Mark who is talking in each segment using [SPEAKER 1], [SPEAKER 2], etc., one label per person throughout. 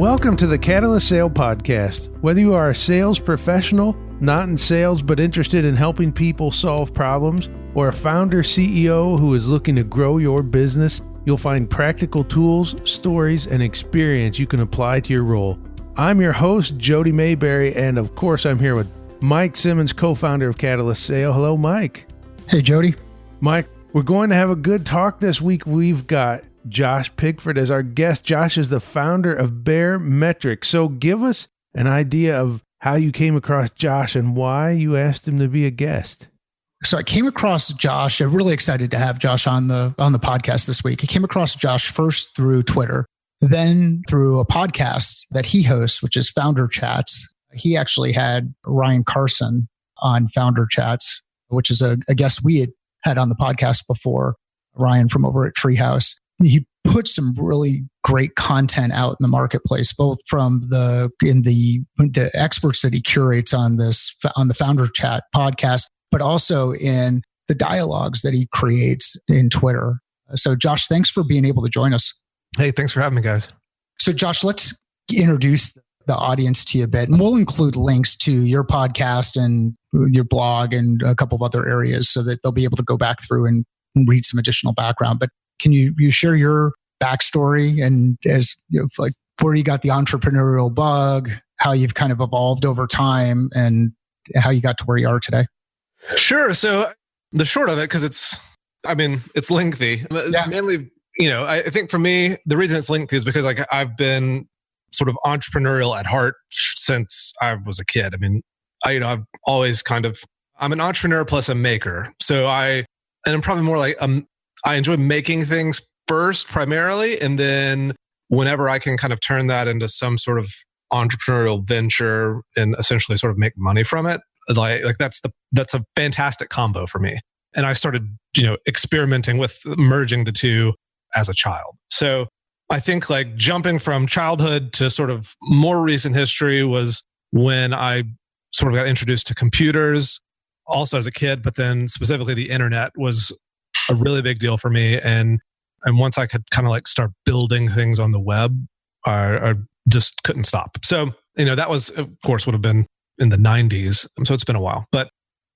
[SPEAKER 1] Welcome to the Catalyst Sale Podcast. Whether you are a sales professional, not in sales but interested in helping people solve problems, or a founder CEO who is looking to grow your business, you'll find practical tools, stories, and experience you can apply to your role. I'm your host, Jody Mayberry, and of course I'm here with Mike Simmons, co-founder of Catalyst Sale. Hello, Mike.
[SPEAKER 2] Hey, Jody.
[SPEAKER 1] Mike, we're going to have a good talk this week. We've got Josh Pigford as our guest. Josh is the founder of Baremetrics. So give us an idea of how you came across Josh and why you asked him to be a guest.
[SPEAKER 2] So I came across Josh. I'm really excited to have Josh on the podcast this week. I came across Josh first through Twitter, then through a podcast that he hosts, which is Founder Chats. He actually had Ryan Carson on Founder Chats, which is a guest we had on the podcast before, Ryan from over at Treehouse. He put some really great content out in the marketplace, both from the experts that he curates on the Founder Chat podcast, but also in the dialogues that he creates in Twitter. So Josh, thanks for being able to join us.
[SPEAKER 3] Hey, thanks for having me, guys.
[SPEAKER 2] So Josh, let's introduce the audience to you a bit, and we'll include links to your podcast and your blog and a couple of other areas so that they'll be able to go back through and read some additional background. But can you share your backstory and like where you got the entrepreneurial bug, how you've kind of evolved over time, and how you got to where you are today?
[SPEAKER 3] Sure. So the short of it, because it's lengthy. Yeah. Mainly, I think for me, the reason it's lengthy is because I've been sort of entrepreneurial at heart since I was a kid. I've always I'm an entrepreneur plus a maker. So I'm probably more like, I enjoy making things first primarily. And then whenever I can kind of turn that into some sort of entrepreneurial venture and essentially sort of make money from it, like that's a fantastic combo for me. And I started, experimenting with merging the two as a child. So I think like jumping from childhood to sort of more recent history was when I sort of got introduced to computers also as a kid, but then specifically the internet was a really big deal for me. And once I could kind of like start building things on the web, I just couldn't stop. So, that was, of course, would have been in the 90s. So it's been a while. But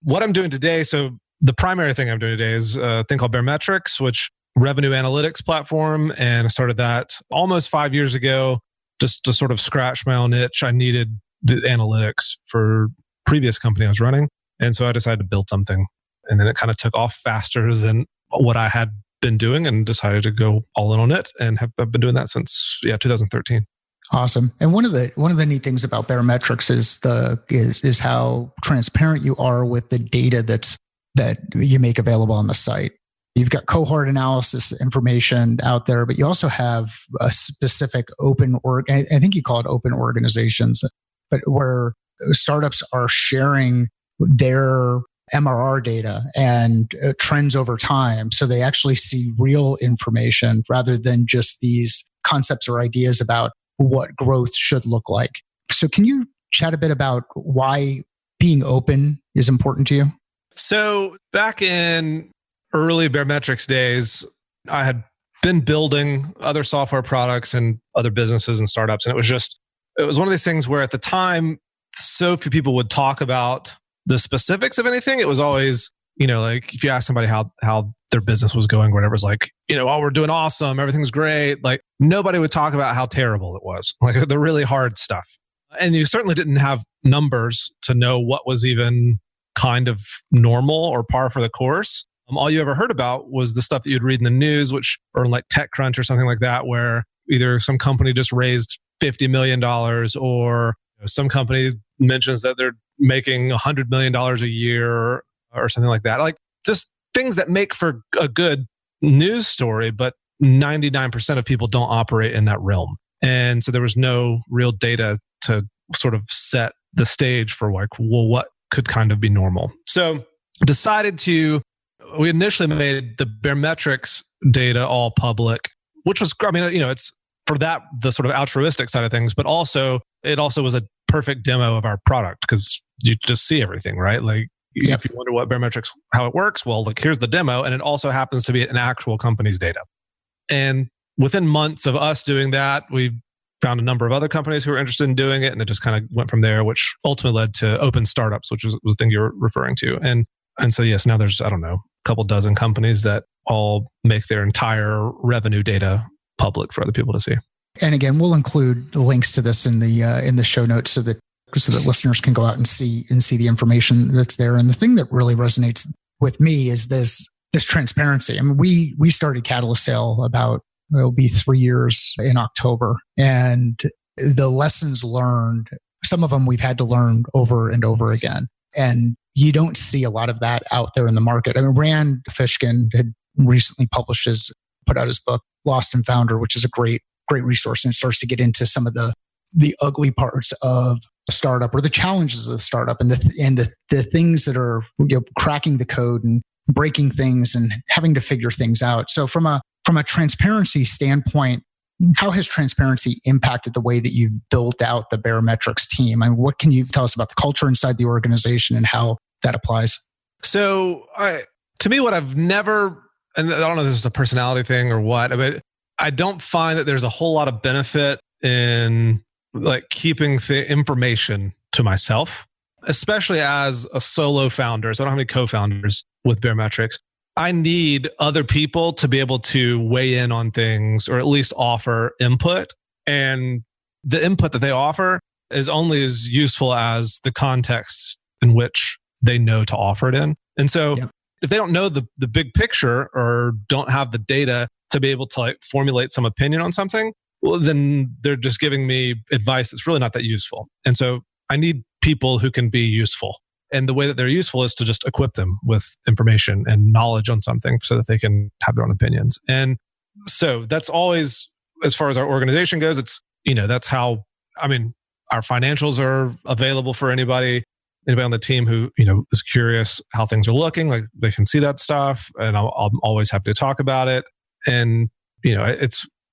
[SPEAKER 3] what I'm doing today, so the primary thing I'm doing today is a thing called Baremetrics, which revenue analytics platform. And I started that almost 5 years ago, just to sort of scratch my own itch. I needed the analytics for previous company I was running. And so I decided to build something. And then it kind of took off faster than what I had been doing and decided to go all in on it. And I've been doing that since 2013.
[SPEAKER 2] Awesome. And one of the neat things about Baremetrics is how transparent you are with the data that you make available on the site. You've got cohort analysis information out there, but you also have a specific I think you call it open organizations, but where startups are sharing their MRR data and trends over time. So they actually see real information rather than just these concepts or ideas about what growth should look like. So can you chat a bit about why being open is important to you?
[SPEAKER 3] So back in early Baremetrics days, I had been building other software products and other businesses and startups. And it was one of these things where at the time, so few people would talk about the specifics of anything. It was always, like if you ask somebody how their business was going, or whatever, it's like, oh, we're doing awesome. Everything's great. Like nobody would talk about how terrible it was, like the really hard stuff. And you certainly didn't have numbers to know what was even kind of normal or par for the course. All you ever heard about was the stuff that you'd read in the news, or like TechCrunch or something like that, where either some company just raised $50 million or some company mentions that they're making $100 million a year or something like that. Like just things that make for a good news story, but 99% of people don't operate in that realm. And so there was no real data to sort of set the stage for like, well, what could kind of be normal. So we initially made the Baremetrics data all public, which was, it's for that, the sort of altruistic side of things, but it also was a perfect demo of our product because you just see everything, right? Like if you wonder what Baremetrics, how it works, well, look, here's the demo. And it also happens to be an actual company's data. And within months of us doing that, we found a number of other companies who were interested in doing it. And it just kind of went from there, which ultimately led to open startups, which was the thing you were referring to. And so, yes, now there's, I don't know, a couple dozen companies that all make their entire revenue data public for other people to see.
[SPEAKER 2] And again, we'll include links to this in the show notes so that listeners can go out and see the information that's there. And the thing that really resonates with me is this transparency. I mean, we started Catalyst Sale about, it'll be 3 years in October. And the lessons learned, some of them we've had to learn over and over again. And you don't see a lot of that out there in the market. I mean, Rand Fishkin had recently put out his book, Lost and Founder, which is a great resource, and starts to get into some of the ugly parts of a startup or the challenges of the startup and the things that are, cracking the code and breaking things and having to figure things out. So from a transparency standpoint, how has transparency impacted the way that you've built out the Baremetrics team? I mean, what can you tell us about the culture inside the organization and how that applies?
[SPEAKER 3] So to me, what I've never, and I don't know if this is a personality thing or what, but I don't find that there's a whole lot of benefit in like keeping the information to myself, especially as a solo founder. So I don't have any co-founders with Baremetrics. I need other people to be able to weigh in on things or at least offer input. And the input that they offer is only as useful as the context in which they know to offer it in. And so if they don't know the big picture or don't have the data to be able to like formulate some opinion on something, well, then they're just giving me advice that's really not that useful. And so I need people who can be useful. And the way that they're useful is to just equip them with information and knowledge on something so that they can have their own opinions. And so that's always, as far as our organization goes, it's, that's how, I mean, our financials are available for anybody on the team who, is curious how things are looking, like they can see that stuff. And I'm always happy to talk about it. And,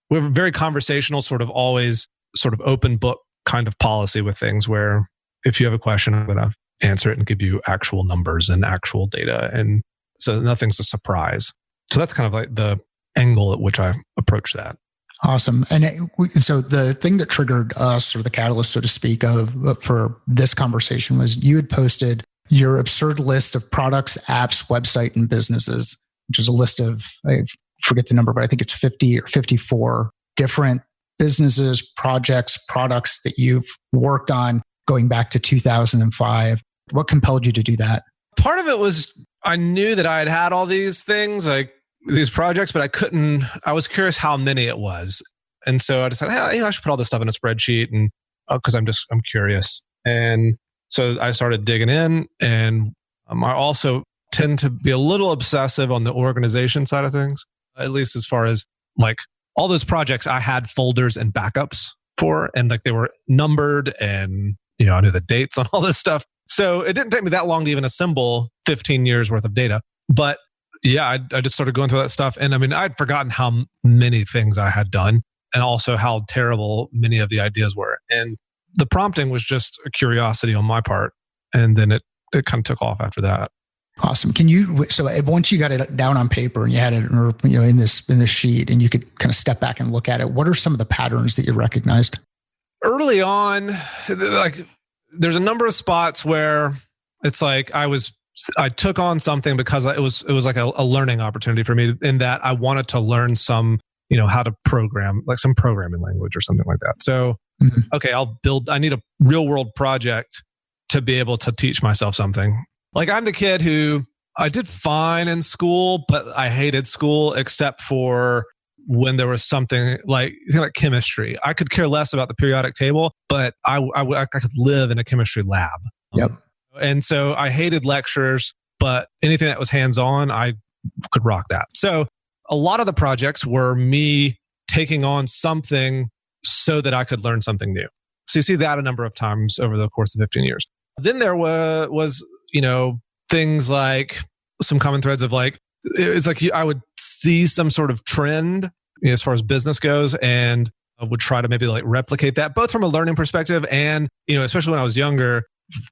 [SPEAKER 3] we have a very conversational, sort of always sort of open book kind of policy with things where if you have a question, I'm going to answer it and give you actual numbers and actual data. And so nothing's a surprise. So that's kind of like the angle at which I approach that.
[SPEAKER 2] Awesome. And so the thing that triggered us, or the catalyst, so to speak, for this conversation was you had posted your absurd list of products, apps, website, and businesses, which is a list of, I forget the number, but I think it's 50 or 54 different businesses, projects, products that you've worked on going back to 2005. What compelled you to do that?
[SPEAKER 3] Part of it was I knew that I had all these things, like these projects, but I was curious how many it was. And so I decided, hey, I should put all this stuff in a spreadsheet, and because I'm curious. And so I started digging in, and I also tend to be a little obsessive on the organization side of things, at least as far as like all those projects I had folders and backups for, and like they were numbered, and I knew the dates on all this stuff. So it didn't take me that long to even assemble 15 years worth of data. But yeah, I just started going through that stuff. And I mean, I'd forgotten how many things I had done and also how terrible many of the ideas were. And the prompting was just a curiosity on my part. And then it kind of took off after that.
[SPEAKER 2] Awesome. So once you got it down on paper and you had it in this sheet and you could kind of step back and look at it, what are some of the patterns that you recognized? Early
[SPEAKER 3] on, like there's a number of spots where it's like I took on something because it was like a learning opportunity for me, in that I wanted to learn some, how to program, like some programming language or something like that. So, okay, I need a real world project to be able to teach myself something. Like I'm the kid who I did fine in school, but I hated school except for when there was something like chemistry. I could care less about the periodic table, but I could live in a chemistry lab.
[SPEAKER 2] Yep.
[SPEAKER 3] And so I hated lectures, but anything that was hands-on, I could rock that. So a lot of the projects were me taking on something so that I could learn something new. So you see that a number of times over the course of 15 years. Then there was things like some common threads of like, it's like I would see some sort of trend as far as business goes, and I would try to maybe like replicate that, both from a learning perspective and, especially when I was younger,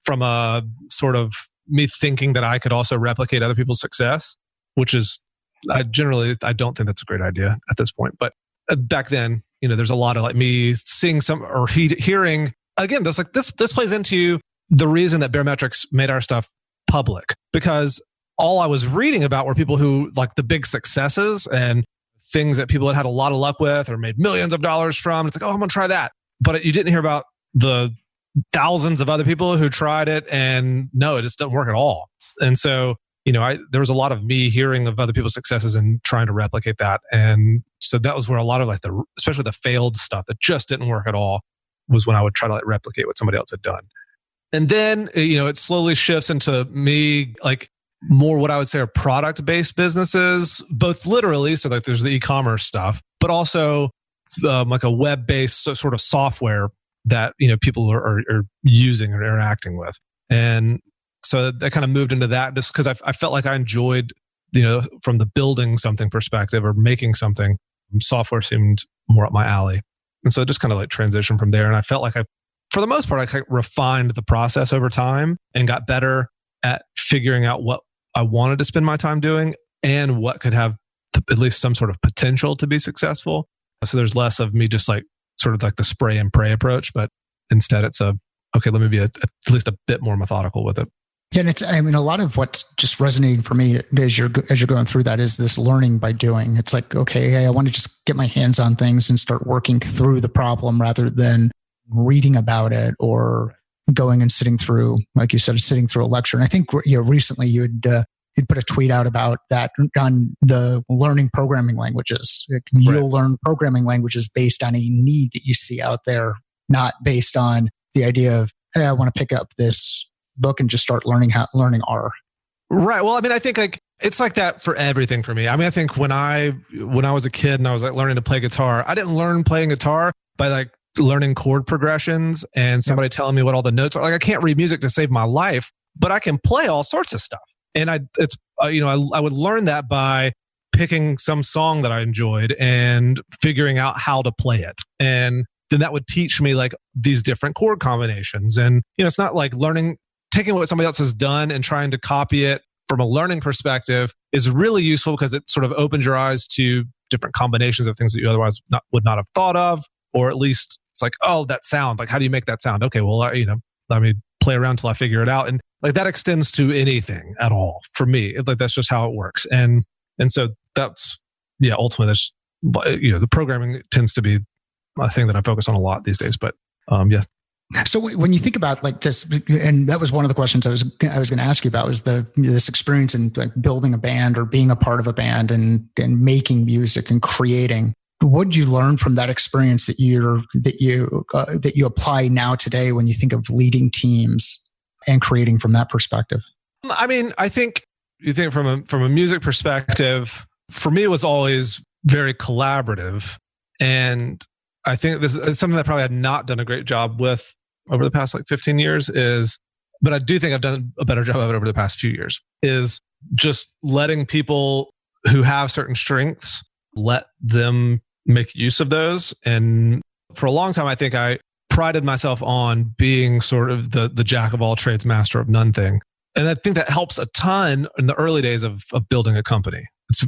[SPEAKER 3] from a sort of me thinking that I could also replicate other people's success, which is I don't think that's a great idea at this point. But back then, there's a lot of like me seeing some or hearing again, this plays into the reason that Baremetrics made our stuff public, because all I was reading about were people who like the big successes and things that people had a lot of luck with or made millions of dollars from. It's like, oh, I'm going to try that. But you didn't hear about the thousands of other people who tried it and no, it just doesn't work at all. And so, there was a lot of me hearing of other people's successes and trying to replicate that. And so that was where a lot of like especially the failed stuff that just didn't work at all was when I would try to like replicate what somebody else had done. And then, it slowly shifts into me like more what I would say are product-based businesses, both literally. So like there's the e-commerce stuff, but also like a web-based sort of software that, people are using or interacting with. And so that kind of moved into that just because I felt like I enjoyed, from the building something perspective or making something, software seemed more up my alley. And so it just kind of like transitioned from there. And I felt like for the most part, I kind of refined the process over time and got better at figuring out what I wanted to spend my time doing and what could have at least some sort of potential to be successful. So there's less of me just like sort of like the spray and pray approach, but instead it's okay, let me be at least a bit more methodical with it.
[SPEAKER 2] Yeah, and a lot of what's just resonating for me as you're going through that is this learning by doing. It's like, okay, I want to just get my hands on things and start working through the problem rather than reading about it or going and sitting through, like you said, sitting through a lecture. And I think recently you'd put a tweet out about that on the learning programming languages. You'll learn programming languages based on a need that you see out there, not based on the idea of, hey, I want to pick up this book and just start learning R.
[SPEAKER 3] Right. Well, I mean, I think like it's like that for everything for me. I mean, I think when I was a kid and I was like learning to play guitar, I didn't learn playing guitar by like learning chord progressions and somebody telling me what all the notes are. Like I can't read music to save my life, but I can play all sorts of stuff. And I would learn that by picking some song that I enjoyed and figuring out how to play it. And then that would teach me like these different chord combinations. And, it's not like taking what somebody else has done and trying to copy it from a learning perspective is really useful because it sort of opens your eyes to different combinations of things that you otherwise would not have thought of, or at least it's like, oh, that sound, like, how do you make that sound? Okay, well, let me play around till I figure it out. And like that extends to anything at all for me. Like that's just how it works. And so that's, ultimately that's, the programming tends to be a thing that I focus on a lot these days, but
[SPEAKER 2] So when you think about like this, and that was one of the questions I was going to ask you about, was this experience in like building a band or being a part of a band and making music and creating. What did you learn from that experience that you apply now today when you think of leading teams and creating from that perspective?
[SPEAKER 3] I mean, I think you think from a music perspective, for me, it was always very collaborative, and I think this is something that I probably had not done a great job with over the past like 15 years but I do think I've done a better job of it over the past few years, is just letting people who have certain strengths, let them make use of those. And for a long time, I think I prided myself on being sort of the jack of all trades, master of none thing. And I think that helps a ton in the early days of building a company.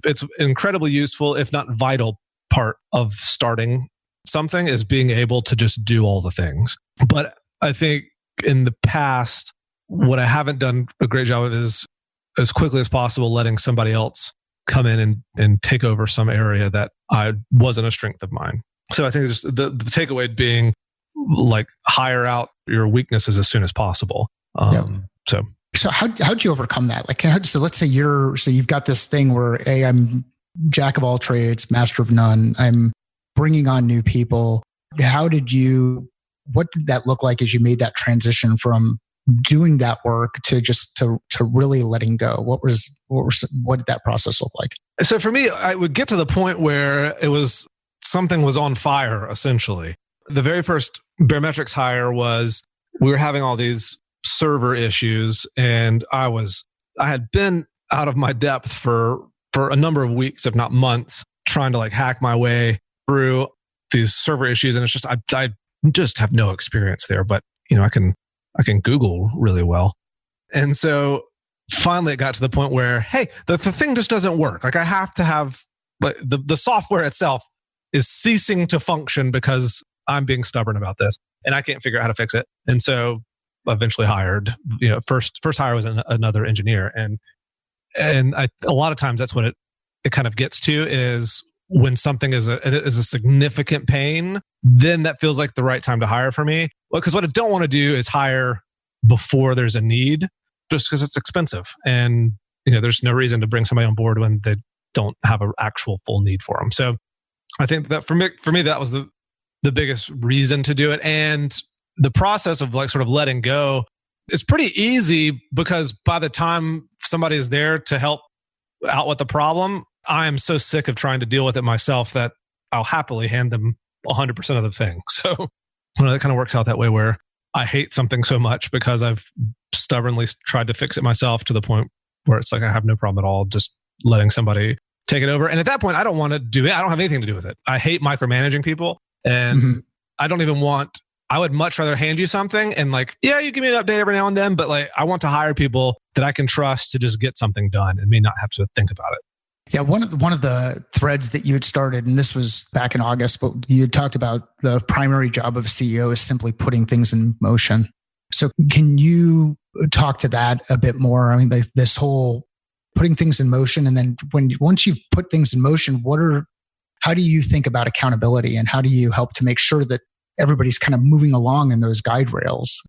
[SPEAKER 3] It's incredibly useful, if not vital part of starting something, is being able to just do all the things. But I think in the past, what I haven't done a great job of is as quickly as possible letting somebody else come in and take over some area that I wasn't a strength of mine. So I think just the takeaway being like hire out your weaknesses as soon as possible. So how'd you overcome that? Like, so let's say you've got this thing where, hey, I'm jack of all trades, master of none. I'm bringing on new people. What did that look like as you made that transition from doing that work to just to really letting go? What did that process look like? So for me, I would get to the point where something was on fire, essentially. The very first Baremetrics hire was, we were having all these server issues, and I had been out of my depth for a number of weeks, if not months, trying to like hack my way through these server issues. And it's just, I just have no experience there, but I can Google really well. And so finally it got to the point where, hey, the thing just doesn't work. Like I have to have, like the software itself is ceasing to function because I'm being stubborn about this and I can't figure out how to fix it. And so eventually hired, first hire was another engineer. And a lot of times that's what it kind of gets to, is when something is a significant pain, then that feels like the right time to hire for me. Well, because what I don't want to do is hire before there's a need, just because it's expensive. And, there's no reason to bring somebody on board when they don't have an actual full need for them. So I think that for me, that was the biggest reason to do it. And the process of sort of letting go is pretty easy, because by the time somebody is there to help out with the problem, I am so sick of trying to deal with it myself that I'll happily hand them 100% of the thing. So that kind of works out that way, where I hate something so much because I've stubbornly tried to fix it myself, to the point where it's like I have no problem at all just letting somebody take it over. And at that point, I don't want to do it. I don't have anything to do with it. I hate micromanaging people, and I don't even want. I would much rather hand you something and you give me an update every now and then, but I want to hire people that I can trust to just get something done and me not have to think about it.
[SPEAKER 2] Yeah, one of the threads that you had started, and this was back in August, but you had talked about the primary job of a CEO is simply putting things in motion. So can you talk to that a bit more? I mean, this whole putting things in motion, and then once you've put things in motion, how do you think about accountability, and how do you help to make sure that everybody's kind of moving along in those guide rails?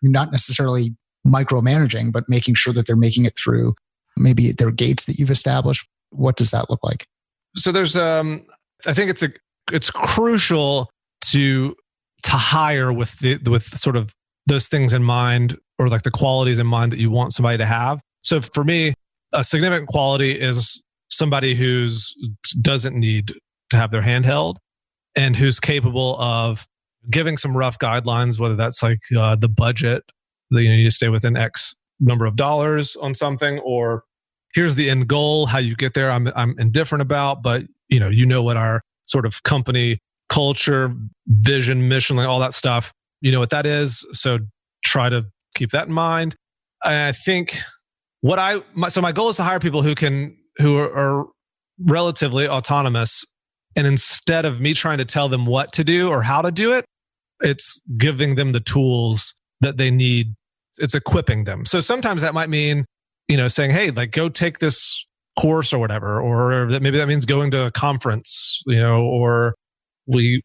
[SPEAKER 2] Not necessarily micromanaging, but making sure that they're making it through maybe their gates that you've established. What does that look like?
[SPEAKER 3] So there's, I think it's crucial to hire with sort of those things in mind, or the qualities in mind that you want somebody to have. So for me, a significant quality is somebody who's doesn't need to have their hand held, and who's capable of giving some rough guidelines, whether that's the budget, that you need to stay within X number of dollars on something, or here's the end goal, how you get there, I'm indifferent about, but what our sort of company culture, vision, mission, all that stuff, what that is. So try to keep that in mind. I think my goal is to hire people who are relatively autonomous. And instead of me trying to tell them what to do or how to do it, it's giving them the tools that they need. It's equipping them. So sometimes that might mean, saying, hey, go take this course or whatever, or maybe that means going to a conference, or we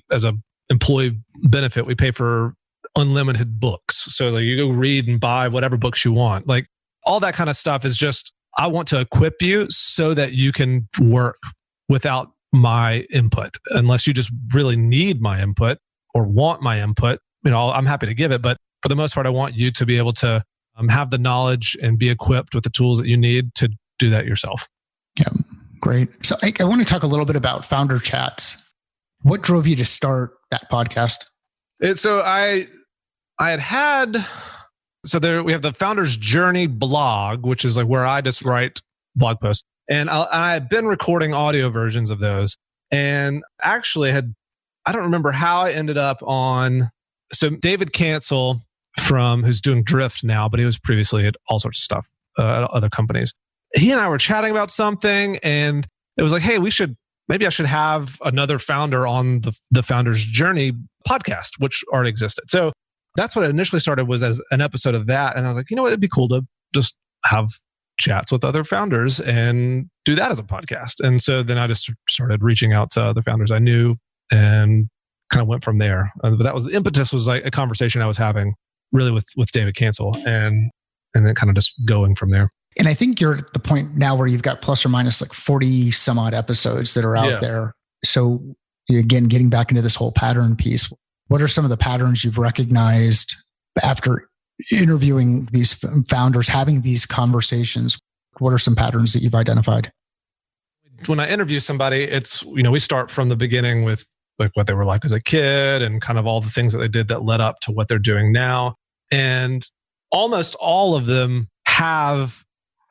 [SPEAKER 3] as a employee benefit, we pay for unlimited books. So you go read and buy whatever books you want. All that kind of stuff is just, I want to equip you so that you can work without my input, unless you just really need my input or want my input. I'm happy to give it, but for the most part, I want you to be able to have the knowledge and be equipped with the tools that you need to do that yourself.
[SPEAKER 2] Yeah, great. So I want to talk a little bit about Founder Chats. What drove you to start that podcast?
[SPEAKER 3] So we have the Founder's Journey blog, which is where I just write blog posts. And I had been recording audio versions of those, and actually I don't remember how I ended up on. So David Cancel, who's doing Drift now, but he was previously at all sorts of stuff at other companies. He and I were chatting about something, and it was hey, maybe I should have another founder on the Founder's Journey podcast, which already existed. So that's what it initially started, was as an episode of that. And I was like, it'd be cool to just have chats with other founders and do that as a podcast. And so then I just started reaching out to other founders I knew and kind of went from there. But that was the impetus, was a conversation I was having really with David Cancel, and then kind of just going from there.
[SPEAKER 2] And I think you're at the point now where you've got plus or minus 40 some odd episodes that are out there. So again, getting back into this whole pattern piece, what are some of the patterns you've recognized after interviewing these founders, having these conversations? What are some patterns that you've identified?
[SPEAKER 3] When I interview somebody, it's, we start from the beginning with what they were like as a kid and kind of all the things that they did that led up to what they're doing now. And almost all of them have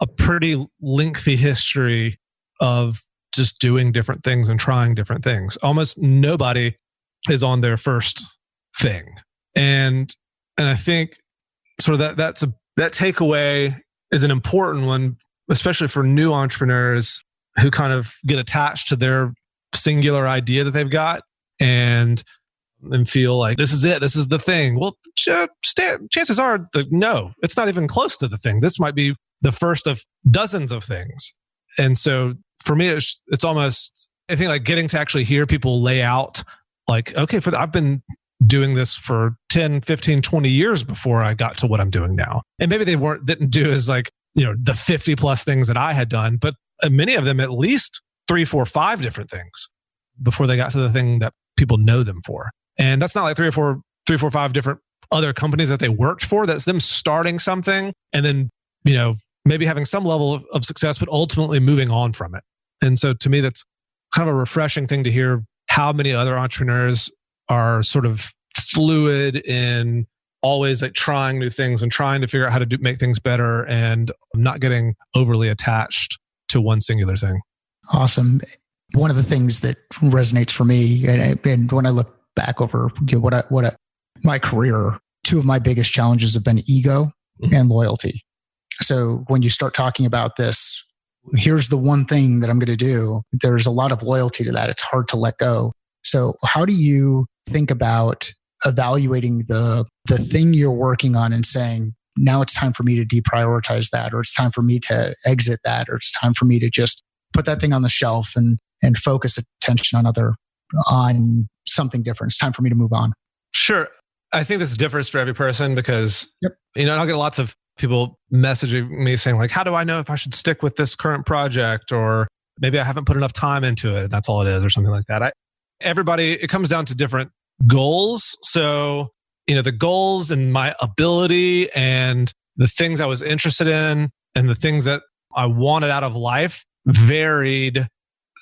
[SPEAKER 3] a pretty lengthy history of just doing different things and trying different things. Almost nobody is on their first thing. And I think sort of that takeaway is an important one, especially for new entrepreneurs who kind of get attached to their singular idea that they've got and feel like this is it, this is the thing. Well, chances are no, it's not even close to the thing. This might be the first of dozens of things. And so for me, it's almost, I think like getting to actually hear people lay out like, okay, I've been doing this for 10, 15, 20 years before I got to what I'm doing now. And maybe they didn't do as like, the 50 plus things that I had done, but many of them at least 3, 4, 5 different things before they got to the thing that people know them for. And that's not like 3, 4, 5 different other companies that they worked for. That's them starting something and then, maybe having some level of success, but ultimately moving on from it. And so to me, that's kind of a refreshing thing to hear how many other entrepreneurs are sort of fluid in always like trying new things and trying to figure out how to make things better and not getting overly attached to one singular thing.
[SPEAKER 2] Awesome. One of the things that resonates for me, and when I look back over my career, 2 of my biggest challenges have been ego and loyalty. So when you start talking about this, here's the one thing that I'm going to do, there's a lot of loyalty to that. It's hard to let go. So how do you think about evaluating the thing you're working on and saying, now it's time for me to deprioritize that, or it's time for me to exit that, or it's time for me to just put that thing on the shelf and focus attention on something different. It's time for me to move on.
[SPEAKER 3] Sure. I think this differs for every person because, I'll get lots of people messaging me saying like, how do I know if I should stick with this current project? Or maybe I haven't put enough time into it. That's all it is, or something like that. It comes down to different goals. So, the goals and my ability and the things I was interested in and the things that I wanted out of life varied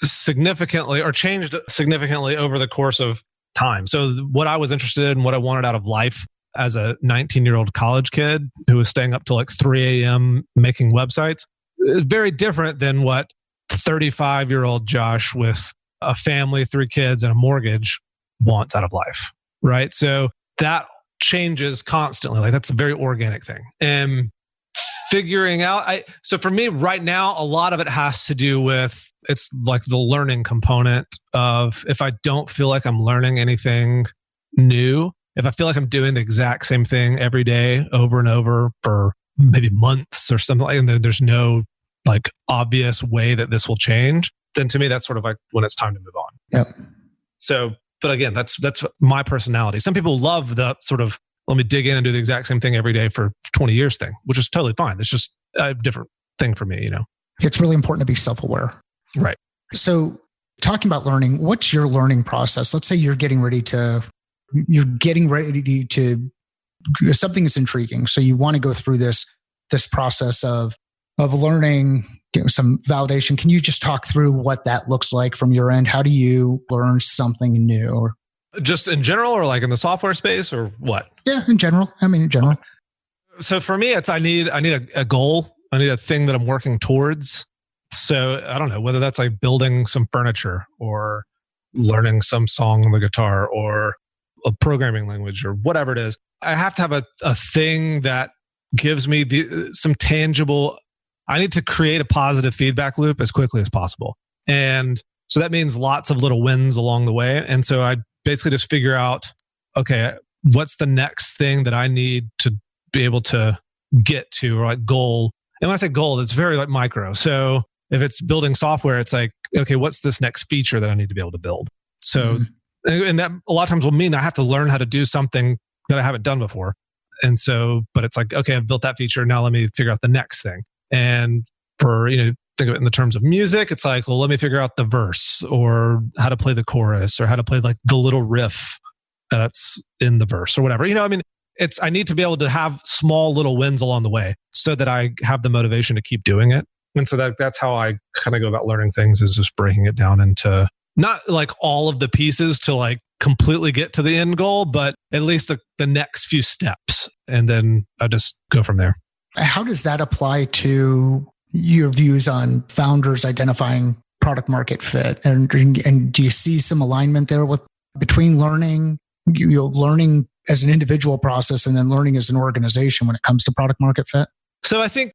[SPEAKER 3] significantly or changed significantly over the course of time. So what I was interested in, what I wanted out of life as a 19-year-old college kid who was staying up till like 3 a.m. making websites, is very different than what 35-year-old Josh with a family, 3 kids, and a mortgage wants out of life, right? So that changes constantly. Like that's a very organic thing. And figuring out, so for me right now, a lot of it has to do with, it's like the learning component of if I don't feel like I'm learning anything new, if I feel like I'm doing the exact same thing every day over and over for maybe months or something like that, and there's no like obvious way that this will change, then to me, that's sort of like when it's time to move on.
[SPEAKER 2] Yep.
[SPEAKER 3] So, but again, that's my personality. Some people love the sort of, let me dig in and do the exact same thing every day for 20 years thing, which is totally fine. It's just a different thing for me,
[SPEAKER 2] It's really important to be self-aware.
[SPEAKER 3] Right.
[SPEAKER 2] So talking about learning, what's your learning process? Let's say you're getting ready to, something is intriguing. So you want to go through this process of learning, some validation. Can you just talk through what that looks like from your end? How do you learn something new?
[SPEAKER 3] Just in general, or like in the software space, or what?
[SPEAKER 2] Yeah, in general. In general.
[SPEAKER 3] So for me, it's I need a goal. I need a thing that I'm working towards. So I don't know whether that's like building some furniture or learning some song on the guitar or a programming language or whatever it is. I have to have a thing that gives me some tangible. I need to create a positive feedback loop as quickly as possible. And so that means lots of little wins along the way. And so I basically just figure out, okay, what's the next thing that I need to be able to get to, or like goal. And when I say goal, it's very like micro. So if it's building software, it's like, okay, what's this next feature that I need to be able to build? So, and that a lot of times will mean I have to learn how to do something that I haven't done before. And so, but it's like, okay, I've built that feature. Now let me figure out the next thing. And for, think of it in the terms of music, it's like, well, let me figure out the verse or how to play the chorus or how to play like the little riff that's in the verse or whatever. I need to be able to have small little wins along the way so that I have the motivation to keep doing it. And so that's how I kind of go about learning things, is just breaking it down into not like all of the pieces to like completely get to the end goal, but at least the next few steps. And then I just go from there.
[SPEAKER 2] How does that apply to your views on founders identifying product market fit? And do you see some alignment there between learning as an individual process and then learning as an organization when it comes to product market fit?
[SPEAKER 3] So I think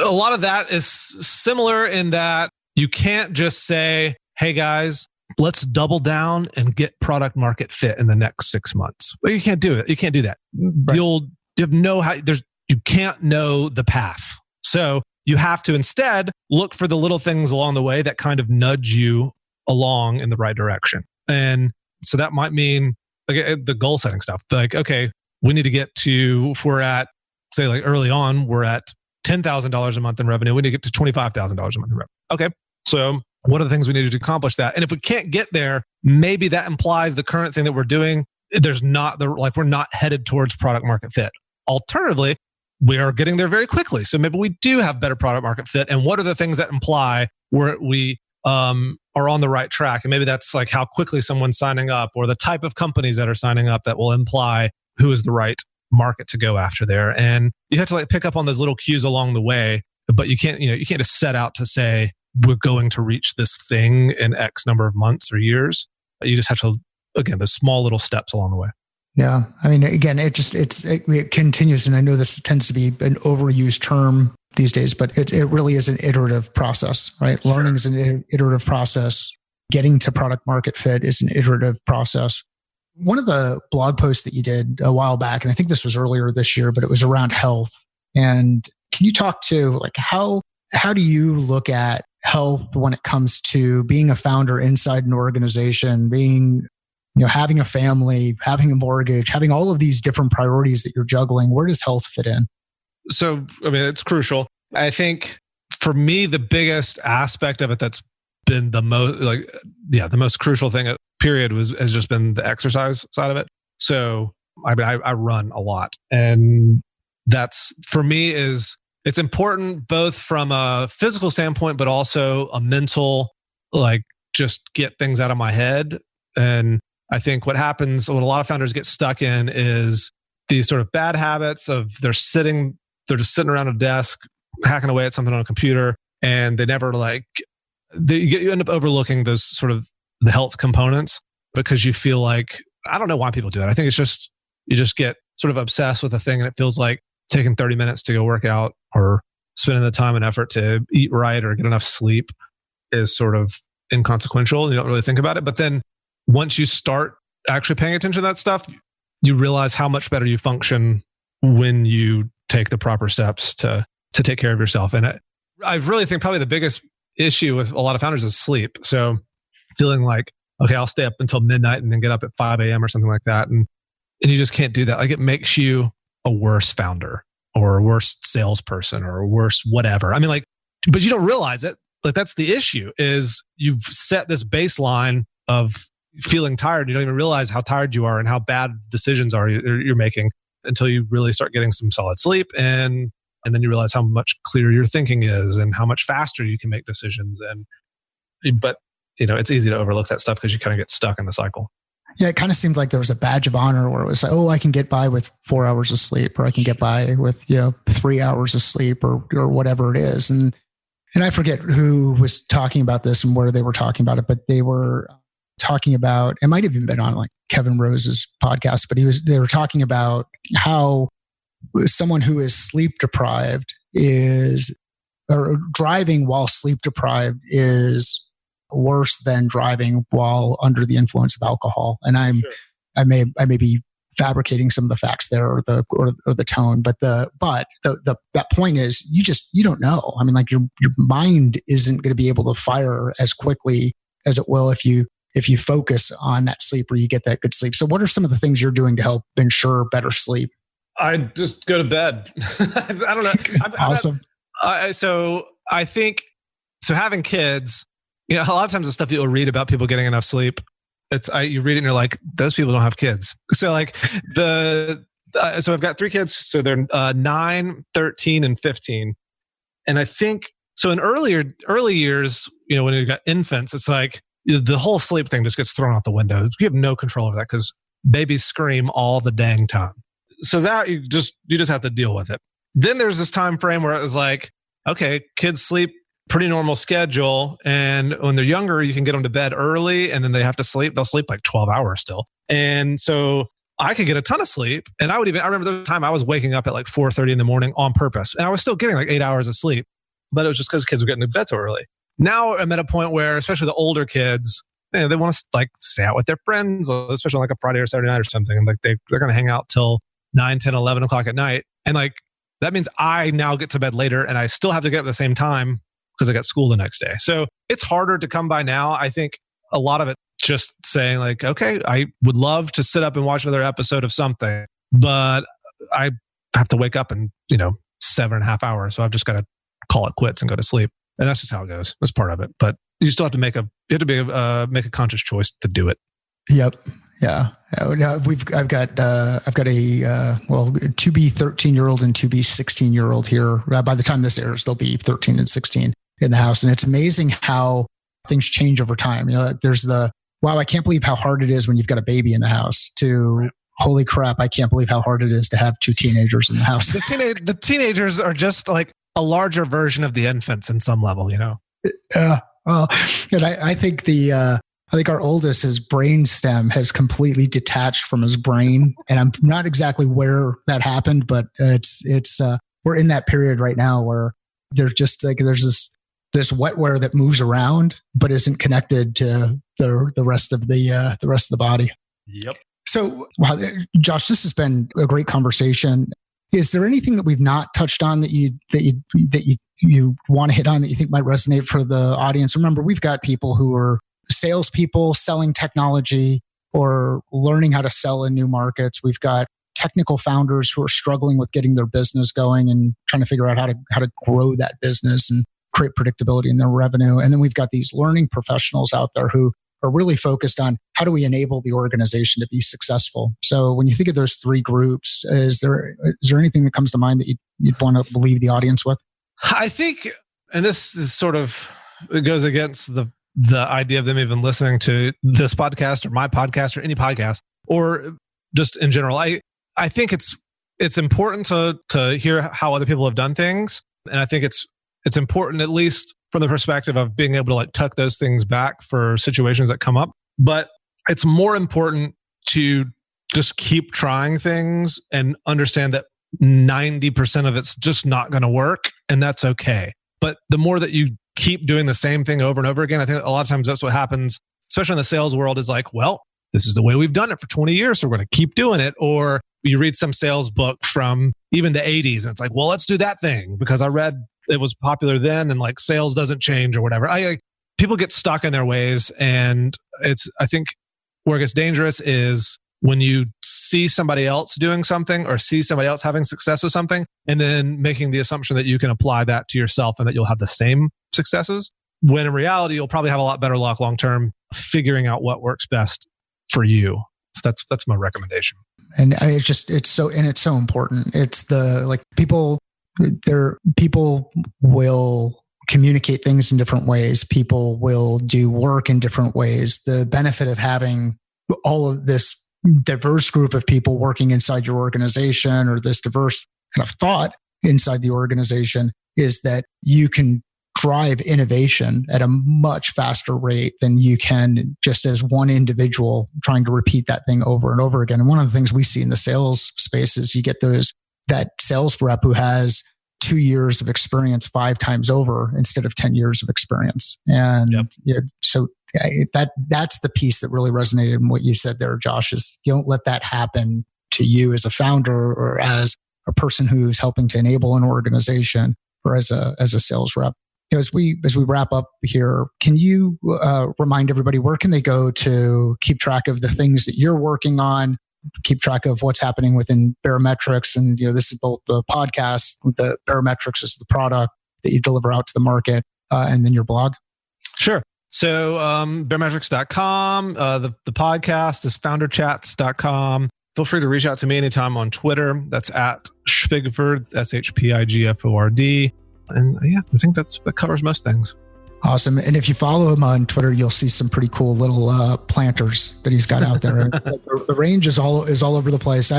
[SPEAKER 3] a lot of that is similar in that you can't just say, hey guys, let's double down and get product market fit in the next 6 months. Well, you can't do it. You can't do that. Right. You can't know the path. So you have to instead look for the little things along the way that kind of nudge you along in the right direction. And so that might mean the goal setting stuff. Like, okay, we need to get to, if we're at, say like early on, we're at $10,000 a month in revenue. We need to get to $25,000 a month in revenue. Okay. So what are the things we need to accomplish that? And if we can't get there, maybe that implies the current thing that we're doing, we're not headed towards product market fit. Alternatively, we are getting there very quickly. So maybe we do have better product market fit. And what are the things that imply where we are on the right track? And maybe that's like how quickly someone's signing up, or the type of companies that are signing up that will imply who is the right market to go after there. And you have to like pick up on those little cues along the way, but you can't just set out to say, we're going to reach this thing in X number of months or years. You just have to, again, the small little steps along the way.
[SPEAKER 2] Yeah. I mean, again, it continues. And I know this tends to be an overused term these days, but it really is an iterative process, right? Sure. Learning is an iterative process. Getting to product market fit is an iterative process. One of the blog posts that you did a while back, and I think this was earlier this year, but it was around health. And can you talk to like how do you look at health when it comes to being a founder inside an organization, having a family, having a mortgage, having all of these different priorities that you're juggling? Where does health fit in?
[SPEAKER 3] So, I mean, it's crucial. I think for me, the biggest aspect of it that's been the most crucial thing, period, has just been the exercise side of it. So, I mean, I run a lot, and that's for me it's important both from a physical standpoint, but also a mental, like just get things out of my head. And I think what a lot of founders get stuck in is these sort of bad habits of they're just sitting around a desk, hacking away at something on a computer, and they never you end up overlooking those sort of the health components because you feel like, I don't know why people do it. I think it's just, you just get sort of obsessed with a thing, and it feels like taking 30 minutes to go work out or spending the time and effort to eat right or get enough sleep is sort of inconsequential. You don't really think about it. But then once you start actually paying attention to that stuff, you realize how much better you function when you take the proper steps to take care of yourself. And I really think probably the biggest issue with a lot of founders is sleep. So feeling like, okay, I'll stay up until midnight and then get up at 5 a.m. or something like that. And you just can't do that. Like it makes you a worse founder or a worse salesperson or a worse whatever. I mean, but you don't realize it. Like that's the issue, is you've set this baseline of feeling tired. You don't even realize how tired you are and how bad decisions you're making until you really start getting some solid sleep. And then you realize how much clearer your thinking is and how much faster you can make decisions. But it's easy to overlook that stuff because you kind of get stuck in the cycle.
[SPEAKER 2] Yeah, it kind of seemed like there was a badge of honor where it was like, oh, I can get by with 4 hours of sleep, or I can get by with 3 hours of sleep, or whatever it is. And I forget who was talking about this and where they were talking about it, but they were talking about, it might have even been on like Kevin Rose's podcast, but they were talking about how someone who is sleep deprived or driving while sleep deprived is worse than driving while under the influence of alcohol. And
[SPEAKER 3] Sure.
[SPEAKER 2] I may be fabricating some of the facts there or the tone, but that point is you don't know. I mean, like your mind isn't going to be able to fire as quickly as it will if you focus on that sleep or you get that good sleep. So what are some of the things you're doing to help ensure better sleep?
[SPEAKER 3] I just go to bed. I don't know.
[SPEAKER 2] Awesome.
[SPEAKER 3] So I think, having kids, a lot of times the stuff you'll read about people getting enough sleep, you read it and you're like, those people don't have kids. So so I've got 3 kids. So they're 9, 13, and 15. And I think, so in early years, when you've got infants, it's like the whole sleep thing just gets thrown out the window. You have no control over that because babies scream all the dang time. So that you just have to deal with it. Then there's this time frame where it was like, okay, kids sleep pretty normal schedule. And when they're younger, you can get them to bed early and then they have to sleep. They'll sleep like 12 hours still. And so I could get a ton of sleep. And I remember the time I was waking up at like 4:30 in the morning on purpose. And I was still getting like 8 hours of sleep, but it was just because kids were getting to bed so early. Now I'm at a point where, especially the older kids, they want to like stay out with their friends, especially on like a Friday or Saturday night or something. And like they're going to hang out till 9, 10, 11 o'clock at night. And like, that means I now get to bed later and I still have to get up at the same time because I got school the next day. So it's harder to come by now. I think a lot of it just saying like, okay, I would love to sit up and watch another episode of something, but I have to wake up in, 7.5 hours. So I've just got to call it quits and go to sleep. And that's just how it goes. That's part of it. But you still have to make a conscious choice to do it.
[SPEAKER 2] Yep. Yeah. I've got a to be 13-year-old and to be 16-year-old here. By the time this airs, they'll be 13 and 16 in the house. And it's amazing how things change over time. There's wow, I can't believe how hard it is when you've got a baby in the house, to holy crap, I can't believe how hard it is to have 2 teenagers in the house.
[SPEAKER 3] The teenagers are just like a larger version of the infants in some level,
[SPEAKER 2] Well, and I think I think our oldest, his brain stem has completely detached from his brain, and I'm not exactly where that happened, but it's we're in that period right now where there's just like there's this wetware that moves around but isn't connected to the rest of the body.
[SPEAKER 3] Yep.
[SPEAKER 2] So, wow, Josh, this has been a great conversation. Is there anything that we've not touched on that you want to hit on that you think might resonate for the audience? Remember, we've got people who are salespeople selling technology or learning how to sell in new markets. We've got technical founders who are struggling with getting their business going and trying to figure out how to grow that business and create predictability in their revenue. And then we've got these learning professionals out there who are really focused on how do we enable the organization to be successful. So when you think of those 3 groups, is there anything that comes to mind that you'd want to leave the audience with?
[SPEAKER 3] I think, and this is sort of, it goes against the idea of them even listening to this podcast or my podcast or any podcast or just in general. I think it's important to hear how other people have done things. And I think it's important, at least from the perspective of being able to like tuck those things back for situations that come up. But it's more important to just keep trying things and understand that 90% of it's just not going to work, and that's okay. But the more that you keep doing the same thing over and over again, I think a lot of times that's what happens, especially in the sales world, is like, well, this is the way we've done it for 20 years, so we're going to keep doing it. Or you read some sales book from even the 80s, and it's like, well, let's do that thing because I read it was popular then, and like sales doesn't change or whatever. People get stuck in their ways, and I think where it gets dangerous is when you see somebody else doing something or see somebody else having success with something, and then making the assumption that you can apply that to yourself and that you'll have the same successes, when in reality, you'll probably have a lot better luck long-term figuring out what works best for you. So that's my recommendation.
[SPEAKER 2] And it's so important. It's people will communicate things in different ways. People will do work in different ways. The benefit of having all of this diverse group of people working inside your organization or this diverse kind of thought inside the organization is that you can drive innovation at a much faster rate than you can just as one individual trying to repeat that thing over and over again. And one of the things we see in the sales space is you get that sales rep who has 2 years of experience 5 times over instead of 10 years of experience. And so that's the piece that really resonated in what you said there, Josh, is you don't let that happen to you as a founder or as a person who's helping to enable an organization or as a sales rep. As we wrap up here, can you remind everybody where can they go to keep track of the things that you're working on, keep track of what's happening within Baremetrics? And this is both the podcast, the Baremetrics is the product that you deliver out to the market, and then your blog.
[SPEAKER 3] Sure. So baremetrics.com, the podcast is founderchats.com. Feel free to reach out to me anytime on Twitter. That's at Pigford, SHPIGFORD. And I think that covers most things.
[SPEAKER 2] Awesome. And if you follow him on Twitter, you'll see some pretty cool little planters that he's got out there. The range is all over the place.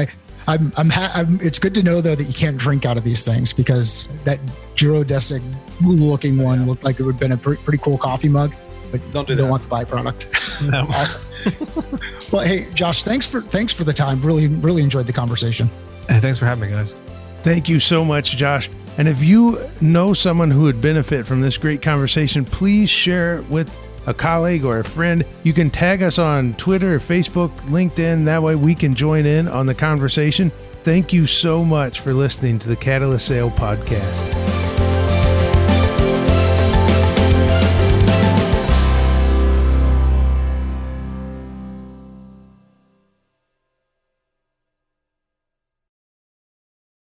[SPEAKER 2] It's good to know though that you can't drink out of these things, because that geodesic looking one looked like it would have been a pretty cool coffee mug, but you don't want the byproduct.
[SPEAKER 3] No.
[SPEAKER 2] Awesome. Well, hey, Josh, thanks for the time. Really, really enjoyed the conversation.
[SPEAKER 3] Hey, thanks for having me, guys.
[SPEAKER 1] Thank you so much, Josh. And if you know someone who would benefit from this great conversation, please share it with a colleague, or a friend, you can tag us on Twitter, Facebook, LinkedIn. That way we can join in on the conversation. Thank you so much for listening to the Catalyst Sale Podcast.